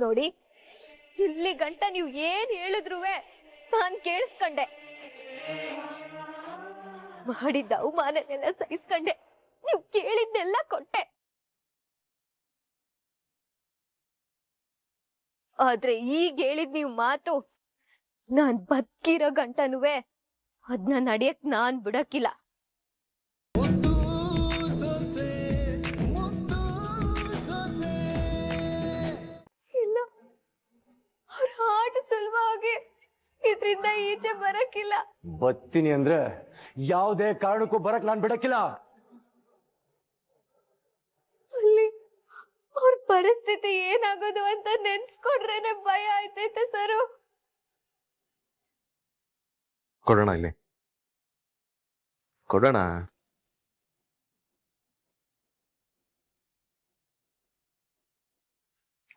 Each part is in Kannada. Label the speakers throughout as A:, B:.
A: ನೋಡಿ, ಇಲ್ಲಿ ಗಂಟ ನೀವು ಏನ್ ಹೇಳಿದ್ರುವೆ ನಾನ್ ಕೇಳಿಸ್ಕೊಂಡೆ. ಮಾಡಿದ್ದ ಅವಮಾನನೆಲ್ಲ ಸಹಿಸ್ಕೊಂಡೆ, ನೀವು ಕೇಳಿದ್ದೆಲ್ಲ ಕೊಟ್ಟೆ. ಆದ್ರೆ ಈಗ ಹೇಳಿದ್ ನೀವು ಮಾತು ನಾನ್ ಬದುಕಿರೋ ಗಂಟನುವೆ ಅದನ್ನ ನಡೆಯಕ್ ನಾನ್ ಬಿಡಕ್ಕಿಲ್ಲ. ಇಲ್ಲ, ಅವ್ರ ಹಾಡು ಸುಲಭವಾಗಿ ಇದ್ರಿಂದ ಈಚೆ ಬರಕ್ಕಿಲ್ಲ.
B: ಬತ್ತೀನಿ ಅಂದ್ರೆ ಯಾವುದೇ ಕಾರಣಕ್ಕೂ ಬರಕ್ ನಾನ್ ಬಿಡಕ್ಕಿಲ್ಲ.
A: ಅಲ್ಲಿ ಅವ್ರ ಪರಿಸ್ಥಿತಿ ಏನಾಗೋದು ಅಂತ ನೆನ್ಸ್ಕೊಂಡ್ರೇನೆ ಭಯ ಆಯ್ತೈತೆ ಸರು.
C: ಕೊಡೋಣ, ಇಲ್ಲಿ ಕೊಡೋಣ.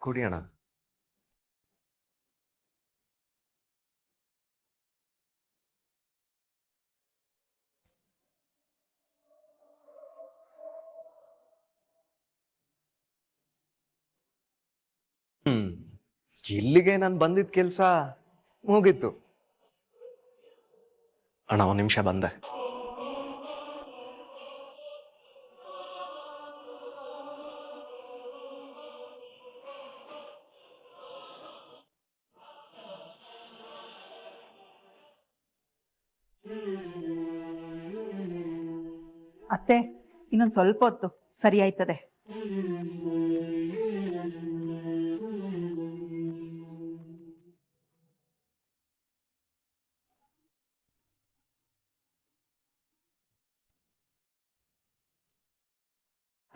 C: ಕುಡಿಯೋಣ. ಇಲ್ಲಿಗೆ ನಾನು ಬಂದಿದ್ದ ಕೆಲ್ಸ ಮುಗೀತು. ಅಣ್ಣ, ಒಂದ್ ನಿಮಿಷ ಬಂದೆ.
D: ಅತ್ತೆ, ಇನ್ನೊಂದು ಸ್ವಲ್ಪ ಹೊತ್ತು ಸರಿ ಆಯ್ತದೆ.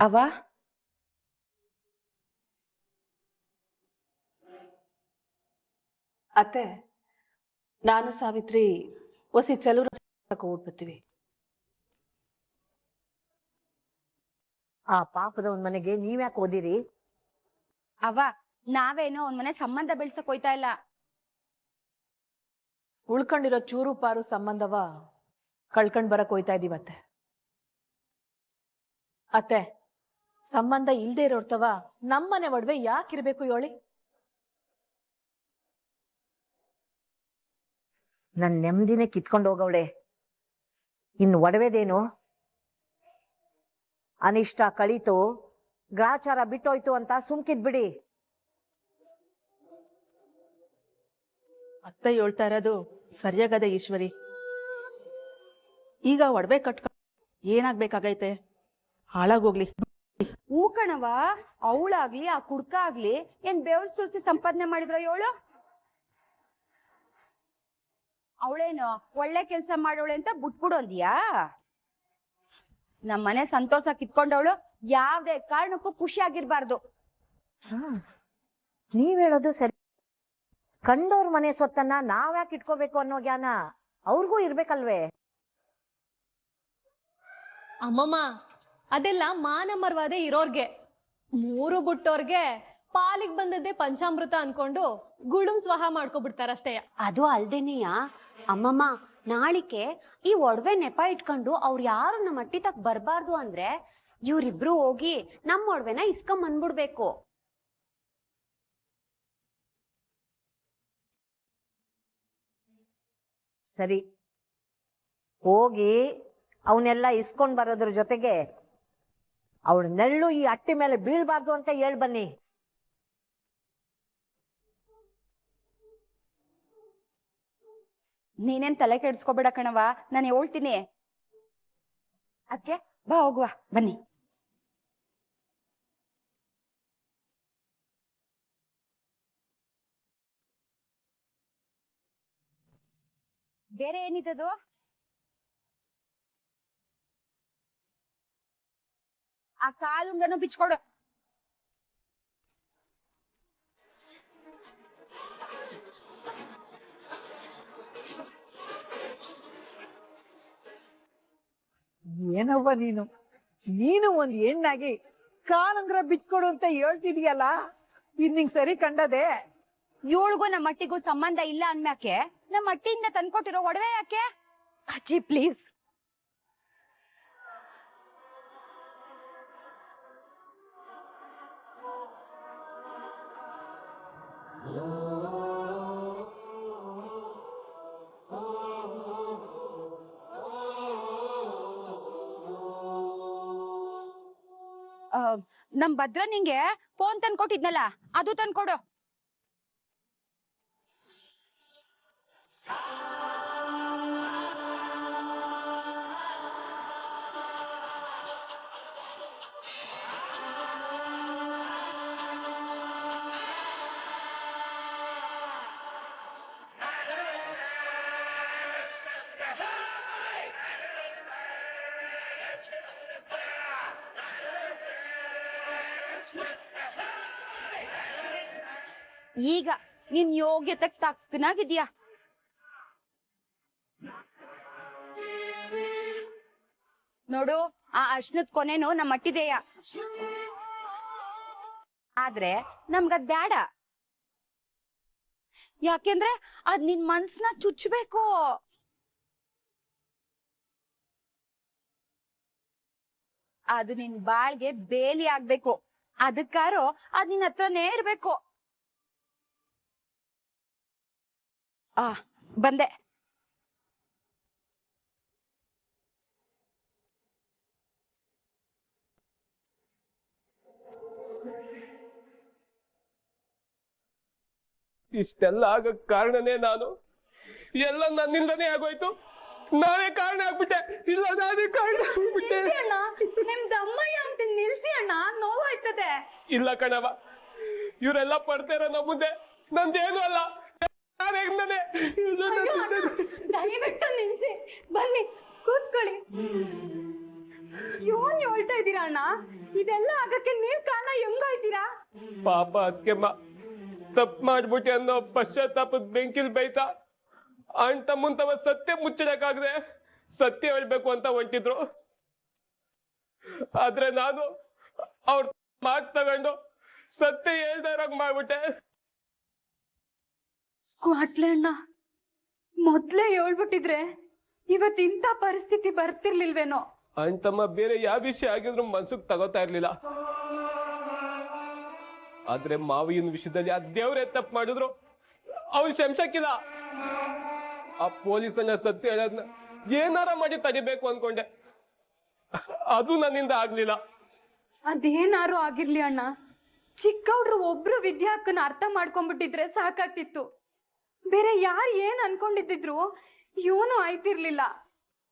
E: ಅವ ಅತ್ತೆ, ನಾನು ಸಾವಿತ್ರಿ ಒಸಿ ಚಲುರ ಹೋಗ್ಬಿಡ್ತೀವಿ.
F: ಆ ಪಾಪದವನ್ ಮನೆಗೆ ನೀವ್ಯಾಕೆ ಓದಿರಿ?
G: ಅವ್ವ, ನಾವೇನೋ ಒಂದ್ ಮನೆ ಸಂಬಂಧ ಬೆಳ್ಸಕ್ ಹೋಯ್ತಾ ಇಲ್ಲ.
E: ಉಳ್ಕೊಂಡಿರೋ ಚೂರು ಪಾರು ಸಂಬಂಧವ ಕಳ್ಕೊಂಡ್ ಬರಕ್ ಹೋಯ್ತಾ ಇದೀವತ್ತೆ. ಅತ್ತೆ, ಸಂಬಂಧ ಇಲ್ದೇ ಇರೋರ್ತವ ನಮ್ಮನೆ ಒಡವೆ ಯಾಕಿರ್ಬೇಕು ಹೇಳಿ?
F: ನನ್ ನೆಮ್ಮದಿನೇ ಕಿತ್ಕೊಂಡು ಹೋಗವಳೆ. ಇನ್ನು ಒಡವೆದೇನು? ಅನಿಷ್ಟ ಕಳೀತು, ಗ್ರಾಚಾರ ಬಿಟ್ಟೋಯ್ತು ಅಂತ ಸುಮ್ಕಿದ್ಬಿಡಿ.
D: ಅತ್ತೆ ಹೇಳ್ತಾ ಇರೋದು ಸರಿಯಾಗದೆ ಈಶ್ವರಿ. ಈಗ ಒಡವೆ ಕಟ್ಕೊಂಡು ಏನಾಗ್ಬೇಕಾಗೈತೆ? ಹಾಳಾಗೋಗ್ಲಿ.
G: ಹೂ ಕಣವ, ಅವಳಾಗ್ಲಿ ಆ ಕುಡ್ಕ ಆಗ್ಲಿ ಏನ್ ಬೆವ್ರು ಸುರಿಸಿ ಸಂಪಾದನೆ ಮಾಡಿದ್ರ ಹೇಳು? ಅವಳೇನು ಒಳ್ಳೆ ಕೆಲ್ಸ ಮಾಡೋಳೆ ಅಂತ ಬಿಟ್ಬಿಡು ಅಂದ್ಯಾ? ನಮ್ಮನೆ ಸಂತೋಷ ಕಿತ್ಕೊಂಡವಳು ಯಾವ್ದೇ ಕಾರಣಕ್ಕೂ ಖುಷಿಯಾಗಿರ್ಬಾರ್ದು.
F: ನೀವ್ ಹೇಳೋದು ಸರಿ. ಕಂಡೋರ್ ಮನೆ ಸ್ವತ್ತನ್ನ ನಾವ್ಯಾಕೆ ಇಟ್ಕೋಬೇಕು ಅನ್ನೋ ಜ್ಞಾನ ಅವ್ರಿಗೂ ಇರ್ಬೇಕಲ್ವೇ?
H: ಅಮ್ಮಮ್ಮ, ಅದೆಲ್ಲ ಮಾನ ಮರ್ವಾದೆ ಇರೋರ್ಗೆ. ಮೂರು ಬಿಟ್ಟೋರ್ಗೆ ಪಾಲಿಗೆ ಬಂದದ್ದೇ ಪಂಚಾಮೃತ ಅನ್ಕೊಂಡು ಗುಳುಂ ಸ್ವಹ ಮಾಡ್ಕೊಬಿಡ್ತಾರಷ್ಟೇ.
I: ಅದು ಅಲ್ದೇನೆಯ ಅಮ್ಮಮ್ಮ, ನಾಳಿಕೆ ಈ ಒಡವೆ ನೆಪ ಇಟ್ಕೊಂಡು ಅವ್ರು ಯಾರು ನಮ್ಮ ಅಟ್ಟಿ ತಕ್ ಬರ್ಬಾರ್ದು ಅಂದ್ರೆ ಇವ್ರಿಬ್ರು ಹೋಗಿ ನಮ್ಮ ಒಡವೆನ ಇಸ್ಕೊಂಬಂದ್ಬಿಡ್ಬೇಕು.
F: ಸರಿ, ಹೋಗಿ ಅವನ್ನೆಲ್ಲ ಇಸ್ಕೊಂಡ್ ಬರೋದ್ರ ಜೊತೆಗೆ ಅವಳ ನೆರಳು ಈ ಅಟ್ಟಿ ಮೇಲೆ ಬೀಳ್ಬಾರ್ದು ಅಂತ ಹೇಳ್ ಬನ್ನಿ.
G: ನೀನೇನ್ ತಲೆ ಕೆಡ್ಸ್ಕೊಬೇಡ ಕಣವ, ನಾನು ಹೇಳ್ತೀನಿ. ಅದ್ಕೆ ಬಾ ಹೋಗುವ, ಬನ್ನಿ. ಬೇರೆ ಏನಿದದು? ಆ ಕಾಲುಂಗನು ಬಿಚ್ಕೊಡು.
D: ಏನವ್ವ ನೀನು ಒಂದ್ ಹೆಣ್ಣಾಗಿ ಕಾಲುಂಗ್ರ ಬಿಚ್ಕೊಡು ಅಂತ ಹೇಳ್ತಿದ್ಯಲ್ಲ, ಇದ್ ನಿಂಗ್ ಸರಿ ಕಂಡದೆ?
G: ಇವಳಿಗೂ ನಮ್ಮ ಅಟ್ಟಿಗೂ ಸಂಬಂಧ ಇಲ್ಲ ಅನ್ಮ್ಯಾಕೆ ನಮ್ಮ ಅಟ್ಟಿಯಿಂದ ತಂದ್ಕೊಟ್ಟಿರೋ ಒಡವೆ ಯಾಕೆ?
A: ಅಜ್ಜಿ ಪ್ಲೀಸ್.
G: ನಮ್ ಭದ್ರ ನಿಂಗೆ ಫೋನ್ ತಂದ್ಕೊಟ್ಟಿದ್ನಲ್ಲ ಅದು ತಂದ್ಕೊಡು. ಈಗ ನಿನ್ ಯೋಗ್ಯತೆ ತಕ್ಕನಾಗಿದ್ಯಾ. ನೋಡು, ಆ ಅರ್ಶನದ ಕೊನೆನೂ ನಮ್ಮ ಮಟ್ಟಿದೆಯ, ಆದ್ರೆ ನಮ್ಗದ್ ಬೇಡ. ಯಾಕೆಂದ್ರೆ ಅದ್ ನಿನ್ ಮನ್ಸನ್ನ ಚುಚ್ಚಬೇಕು. ಅದು ನಿನ್ ಬಾಳ್ಗೆ ಬೇಲಿ ಆಗ್ಬೇಕು. ಅದಕ್ಕಾರೋ ಅದ್ ನಿನ್ ಹತ್ರನೇ ಇರ್ಬೇಕು. ಬಂದೆ.
J: ಇಷ್ಟೆಲ್ಲ ಆಗಕ್ ಕಾರಣನೇ ನಾನು. ಎಲ್ಲ ನನ್ನಿಂದನೇ ಆಗೋಯ್ತು. ನಾನೇ ಕಾರಣ ಆಗ್ಬಿಟ್ಟೆ. ಇಲ್ಲ, ನಾನೇ ಕಾರಣ ಆಗ್ಬಿಟ್ಟೆ.
H: ನಿಮ್ದಮ್ಮಯ್ಯ ಅಂತ ನಿಲ್ಸಿ ಅಣ್ಣ, ನೋವಾಯ್ತದೆ.
J: ಇಲ್ಲ ಕಣವ, ಇವರೆಲ್ಲ ಪಡ್ತಾರ ನಮ್ಮ ಮುಂದೆ. ನಂದೇನು ಅಲ್ಲ.
H: ದಯವಿಟ್ಟು ನಿಲ್ಸಿ, ಬನ್ನಿ ಕೂತ್ಕೊಳ್ಳಿ. ಯೋನ್ ಹೇಳ್ತಾ ಇದ್ದೀರಾ ಅಣ್ಣ? ಇದೆಲ್ಲ ಆಗಕ್ಕೆ ನೀವ್ ಕಾರಣ ಹೆಂಗಾಯ್ತೀರಾ?
J: ಪಾಪ ಅದ್ಕೆಮ್ಮ ತಪ್ಪು ಮಾಡ್ಬಿಟ್ಟೆ ಅನ್ನೋ ಪಶ್ಚಾತ್ತಾಪದ ಬೆಂಕಿಲ್ ಬೈತಾ ಅಣ್ಣ ತಮ್ಮಂತವ ಸತ್ಯ ಮುಚ್ಚಡಕ್ಕಾಗದೆ ಸತ್ಯ ಹೇಳ್ಬೇಕು ಅಂತ ಹೊಂಟಿದ್ರು. ಆದ್ರೆ ನಾನು ಅವ್ರ ಮಾತು ತಗೊಂಡು ಸತ್ಯ ಹೇಳ್ದಾರಾಗ ಮಾಡ್ಬಿಟ್ಟೆ.
H: ಕ್ವಾಟ್ಲೆ ಅಣ್ಣ, ಮೊದ್ಲೇ ಹೇಳ್ಬಿಟ್ಟಿದ್ರೆ ಇವತ್ ಇಂಥ ಪರಿಸ್ಥಿತಿ ಬರ್ತಿರ್ಲಿಲ್ವೇನೋ.
J: ಅಣ್ಣ ತಮ್ಮ ಬೇರೆ ಯಾವ ವಿಷಯ ಆಗಿದ್ರು ಮನ್ಸಿಗೆ ತಗೋತಾ ಇರ್ಲಿಲ್ಲ. ಆದ್ರೆ ಮಾವಿನ ವಿಷಯದಲ್ಲಿ ಆ ದೇವ್ರೇ ತಪ್ಪು ಮಾಡಿದ್ರು ಅವ್ನು ಶಂಸಕ್ಕಿಲ್ಲ. ಆ ಪೊಲೀಸನ್ನ ಸತ್ಯ ಹೇಳೋದ್ನ ಏನಾರ ಮಾಡಿ ತಡಿಬೇಕು ಅನ್ಕೊಂಡೆ. ಅದು ನನ್ನಿಂದ ಆಗ್ಲಿಲ್ಲ.
H: ಅದೇನಾರು ಆಗಿರ್ಲಿ ಅಣ್ಣ, ಚಿಕ್ಕವ್ರು ಒಬ್ರು ವಿದ್ಯಾಕ್ಕನ ಅರ್ಥ ಮಾಡ್ಕೊಂಡ್ಬಿಟ್ಟಿದ್ರೆ ಸಾಕಾಗ್ತಿತ್ತು. ಬೇರೆ ಯಾರು ಏನ್ ಅನ್ಕೊಂಡಿದ್ರು ಇವನು ಆಯ್ತಿರ್ಲಿಲ್ಲ.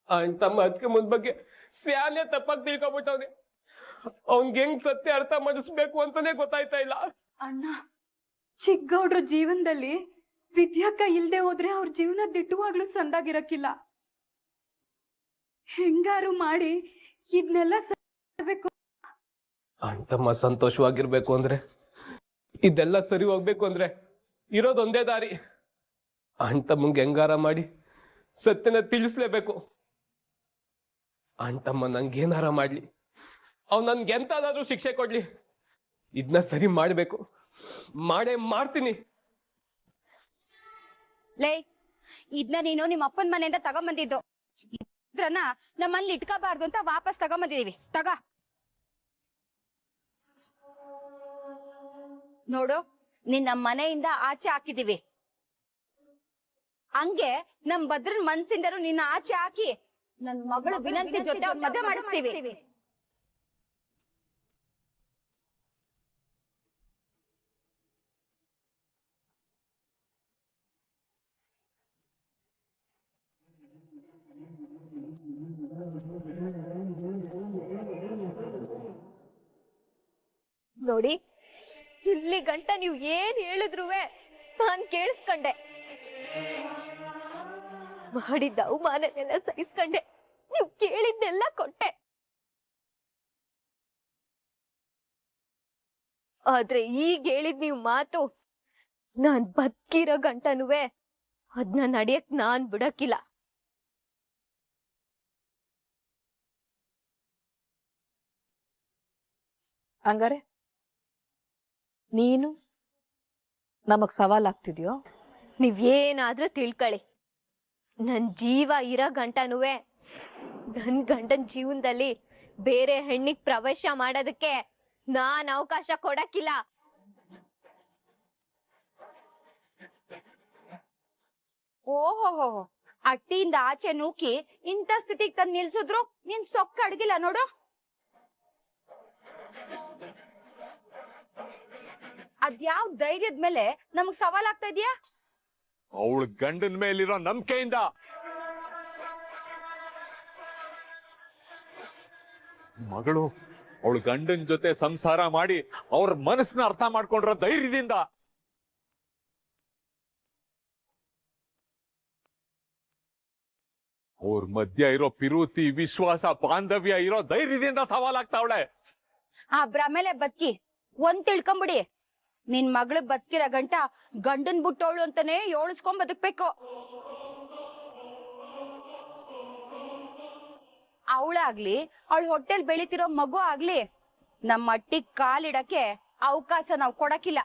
J: ಅಣ್ಣ ತಮ್ಮ ಅದಕ್ಕೆ ಮುಂದ್ ಬಗ್ಗೆ ಸ್ಯಾನೆ ತಪ್ಪಾಗಿ ತಿಳ್ಕೊಬಿಟ್ಟವ್ನೆ. ಅವ್ನ್ಗೆ ಹೆಂಗ್ ಸತ್ಯ ಅರ್ಥ ಮಾಡಿಸ್ಬೇಕು ಅಂತಾನೆ ಗೊತ್ತಾಯ್ತಾ ಇಲ್ಲ.
H: ಅಣ್ಣ, ಚಿಕ್ಕಗೌಡ್ರ ಜೀವನದಲ್ಲಿ ವಿದ್ಯಾಕ್ಕ ಇಲ್ದೆ ಹೋದ್ರೆ ಅವ್ರ ಜೀವನ ದಿಟ್ಟುವಾಗ್ಲೂ ಸಂದಾಗಿರಕ್ಕಿಲ್ಲ. ಹೆಂಗಾರು ಮಾಡಿ ಇದನ್ನೆಲ್ಲ ಸರಿಬೇಕು.
J: ಅಣ್ಣ ತಮ್ಮ ಸಂತೋಷವಾಗಿರ್ಬೇಕು ಅಂದ್ರೆ, ಇದೆಲ್ಲ ಸರಿ ಹೋಗ್ಬೇಕು ಅಂದ್ರೆ ಇರೋದೊಂದೇ ದಾರಿ. ಅಣ್ಣ ತಮ್ಮಂಗೆ ಹೆಂಗಾರ ಮಾಡಿ ಸತ್ಯನ ತಿಳಿಸ್ಲೇಬೇಕು. ಅಣ್ಣ ತಮ್ಮ ನಂಗೇನಾರ ಮಾಡ್ಲಿ, ಅವ್ ನನ್ಗೆ ಎಂತಾದ್ರೂ ಶಿಕ್ಷೆ ಕೊಡ್ಲಿ, ಇದನ್ನ ಸರಿ ಮಾಡ್ಬೇಕು. ಮಾಡ್ತೀನಿ.
G: ಲೇ, ಇದನ್ನ ನೀನು ನಿಮ್ಮ ಅಪ್ಪನ ಮನೆಯಿಂದ ತಗೊಂಬಂದಿದ್ದು. ಇದ್ರನ್ನ ನಮ್ಮಲ್ಲಿ ಇಟ್ಕೋಬಾರ್ದು ಅಂತ ವಾಪಸ್ ತಗೊಂಬಂದಿದೀವಿ. ನೋಡು, ನಿನ್ನ ಮನೆಯಿಂದ ಆಚೆ ಹಾಕಿದೀವಿ. ಹಂಗೆ ನಮ್ ಭದ್ರನ್ ಮನ್ಸಿಂದರು ನಿನ್ನ ಆಚೆ ಹಾಕಿ ನನ್ ಮಗಳು ವಿನಂತಿ ಜೊತೆ ಅವ್ರ ಮದುವೆ ಮಾಡಿಸ್ತೀವಿ.
A: ನೋಡಿ, ಇಲ್ಲಿ ಗಂಟ ನೀವು ಏನ್ ಹೇಳಿದ್ರುವೆ ನಾನ್ ಕೇಳಿಸ್ಕೊಂಡೆ. ಮಾಡಿದ್ದ ಅವಮಾನನೆಲ್ಲ ಸಹಿಸ್ಕೊಂಡೆ. ನೀವು ಕೇಳಿದ್ದೆಲ್ಲ ಕೊಟ್ಟೆ. ಆದ್ರೆ ಈಗ ಹೇಳಿದ್ ನೀವು ಮಾತು ನಾನ್ ಬದುಕಿರೋ ಗಂಟನುವೆ ಅದನ್ನ ನಡೆಯಕ್ ನಾನ್ ಬಿಡಕ್ಕಿಲ್ಲ.
E: ಹಂಗಾರೆ ನೀನು ನಮಗ್ ಸವಾಲಾಗ್ತಿದ್ಯೋ?
A: ನೀವೇನಾದ್ರೂ ತಿಳ್ಕೊಳ್ಳಿ, ನನ್ ಜೀವ ಇರೋ ಗಂಟನುವೆ ನನ್ ಗಂಡನ್ ಜೀವನದಲ್ಲಿ ಬೇರೆ ಹೆಣ್ಣಿಗೆ ಪ್ರವೇಶ ಮಾಡೋದಕ್ಕೆ ನಾನ್ ಅವಕಾಶ ಕೊಡಕ್ಕಿಲ್ಲ.
G: ಓಹೋ, ಅಟ್ಟಿಯಿಂದ ಆಚೆ ನೂಕಿ ಇಂಥ ಸ್ಥಿತಿಗೆ ತಂದು ನಿಲ್ಸಿದ್ರು ನಿನ್ ಸೊಕ್ಕ ಅಡ್ಗಿಲ್ಲ ನೋಡು. ಅದ್ಯಾವ್ ಧೈರ್ಯದ ಮೇಲೆ ನಮಗ್ ಸವಾಲಾಗ್ತಾ ಇದೆಯಾ?
K: ಅವಳ ಗಂಡನ ಮೇಲಿರೋ ನಂಬಿಕೆಯಿಂದ. ಮಗಳು ಅವಳ ಗಂಡನ ಜೊತೆ ಸಂಸಾರ ಮಾಡಿ ಅವ್ರ ಮನಸ್ಸನ್ನ ಅರ್ಥ ಮಾಡ್ಕೊಂಡಿರೋ ಧೈರ್ಯದಿಂದ. ಅವ್ರ ಮಧ್ಯ ಇರೋ ಪಿರುತಿ, ವಿಶ್ವಾಸ, ಬಾಂಧವ್ಯ ಇರೋ ಧೈರ್ಯದಿಂದ ಸವಾಲಾಗ್ತಾವಳೆ.
G: ಆ ಭ್ರಮೆಲೆ ಬದುಕಿ ಒಂದ್ ತಿಳ್ಕೊಂಬಿಡಿ, ನಿನ್ ಮಗಳು ಬದುಕಿರೋ ಗಂಟ ಗಂಡನ್ ಬಿಟ್ಟವಳು ಅಂತಾನೆ ಯೋಳಿಸ್ಕೊಂಡ್ ಬದುಕ್ಬೇಕು. ಅವಳಾಗ್ಲಿ ಅವಳ ಹೊಟ್ಟೆಲ್ ಬೆಳಿತಿರೋ ಮಗು ಆಗ್ಲಿ ನಮ್ಮ ಅಟ್ಟಿಗ್ ಕಾಲಿಡಕ್ಕೆ ಅವಕಾಶ ನಾವ್ ಕೊಡಕಿಲ್ಲ.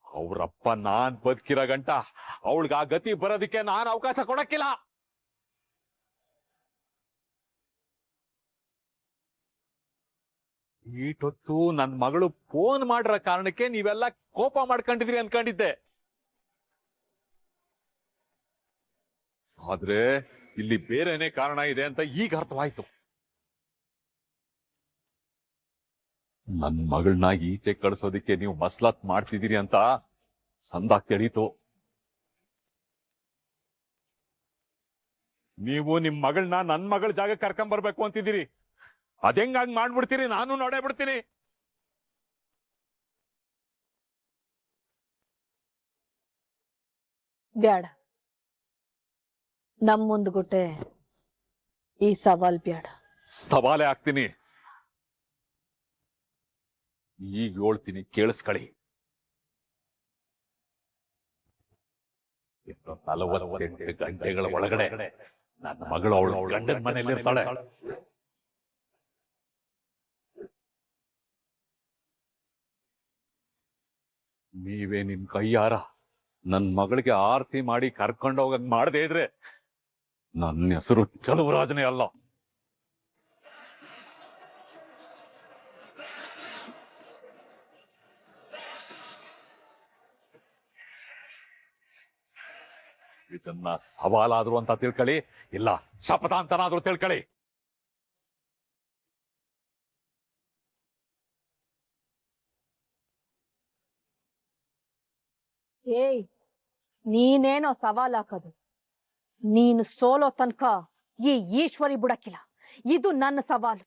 K: ಅವ್ರಪ್ಪ ನಾನ್ ಬದುಕಿರೋ ಗಂಟ ಅವಳಿಗೆ ಆ ಗತಿ ಬರೋದಕ್ಕೆ ನಾನ್ ಅವಕಾಶ ಕೊಡಕ್ಕಿಲ್ಲ. ಈಟೊತ್ತು ನನ್ ಮಗಳು ಫೋನ್ ಮಾಡಿರೋ ಕಾರಣಕ್ಕೆ ನೀವೆಲ್ಲ ಕೋಪ ಮಾಡ್ಕೊಂಡಿದ್ರಿ ಅನ್ಕೊಂಡಿದ್ದೆ. ಆದ್ರೆ ಇಲ್ಲಿ ಬೇರೆನೆ ಕಾರಣ ಇದೆ ಅಂತ ಈಗ ಅರ್ಥವಾಯ್ತು. ನನ್ ಮಗಳನ್ನ ಈಚೆ ಕಳ್ಸೋದಿಕ್ಕೆ ನೀವು ಮಸ್ಲತ್ ಮಾಡ್ತಿದ್ದೀರಿ ಅಂತ ಸಂದಾಗ್ ತಿಳಿತು. ನೀವು ನಿಮ್ ಮಗಳನ್ನ ನನ್ ಮಗಳ ಜಾಗ ಕರ್ಕೊಂಡ್ ಬರ್ಬೇಕು ಅಂತಿದ್ದೀರಿ. ಅದೆಂಗಾಗ್ ಮಾಡ್ಬಿಡ್ತೀರಿ, ನಾನು ನೋಡೇ ಬಿಡ್ತೀನಿ.
E: ಬ್ಯಾಡ, ನಮ್ ಮುಂದ್ಗುಟ್ಟೆ ಈ ಸವಾಲ್ ಬ್ಯಾಡ.
K: ಸವಾಲೇ ಆಗ್ತೀನಿ. ಈಗ ಹೇಳ್ತೀನಿ, ಕೇಳಿಸ್ಕೊಳ್ಳಿ. 48 ಗಂಟೆಗಳ ಒಳಗಡೆ ನನ್ನ ಮಗಳು ಅವಳು ಗಂಡನ ಮನೆಯಲ್ಲಿ ಇರ್ತಾಳೆ. ನೀವೇ ನಿಮ್ ಕೈಯಾರ ನನ್ ಮಗಳಿಗೆ ಆರತಿ ಮಾಡಿ ಕರ್ಕೊಂಡೋಗಂಗ್ ಮಾಡದೇ ಇದ್ರೆ ನನ್ನ ಹೆಸರು ಚಲುವರಾಜನೇ ಅಲ್ಲ. ಇದನ್ನ ಸವಾಲಾದ್ರು ಅಂತ ತಿಳ್ಕೊಳ್ಳಿ, ಇಲ್ಲ ಶಪಥ ಅಂತನಾದ್ರೂ ತಿಳ್ಕೊಳ್ಳಿ.
E: ಏಯ್, ನೀನೇನೋ ಸವಾಲ್ ಹಾಕೋದು. ನೀನು ಸೋಲೋ ತನಕ ಈ ಈಶ್ವರಿ ಬಿಡಕ್ಕಿಲ್ಲ. ಇದು ನನ್ನ ಸವಾಲು.